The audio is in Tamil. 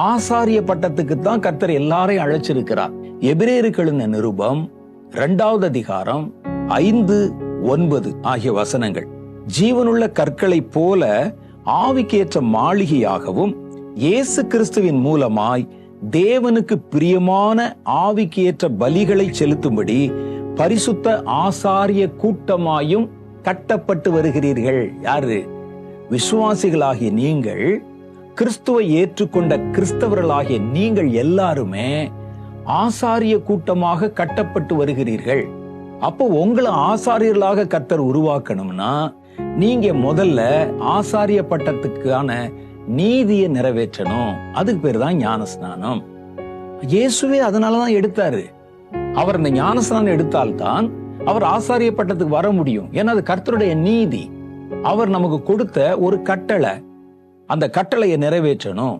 ஆசாரிய பட்டத்துக்கு தான் கர்த்தர் எல்லாரையும் அழைச்சிருக்கிறார். எபிரேயருக்கு எழுதின நிருபம் 2வது அதிகாரம் 5-9 ஆகிய வசனங்கள். ஜீவனுள்ள கற்களைப் போல ஆவிக்கேற்ற மாளிகையாகவும் இயேசு கிறிஸ்துவின் மூலமாய் தேவனுக்கு பிரியமான ஆவிக்கேற்ற பலிகளை செலுத்தும்படி பரிசுத்த ஆசாரிய கூட்டமாயும் கட்டப்பட்டு வருகிறீர்கள். யாரு? விசுவாசிகளாகிய நீங்கள், கிறிஸ்துவை ஏற்றுக்கொண்ட கிறிஸ்தவர்களாகிய நீங்கள் எல்லாருமே ஆசாரிய கூட்டமாக கட்டப்பட்டு வருகிறீர்கள். அப்போ உங்களை ஆசாரியர்களாக கர்த்தர் உருவாக்கணும்னா நீங்க முதல்ல ஆசாரிய பட்டத்துக்கான நீதியை நிறைவேற்றணும். அதுக்கு பேர் தான் ஞானஸ்நானம். இயேசுவே அதனாலதான் எடுத்தாரு. அவர் இந்த ஞானஸ்நானம் எடுத்தால்தான் அவர் ஆசாரிய பட்டத்துக்கு வர முடியும். ஏன்னா அது கர்த்தருடைய நீதி. அவர் நமக்கு கொடுத்த ஒரு கட்டளை. அந்த கட்டளையை நிறைவேற்றணும்.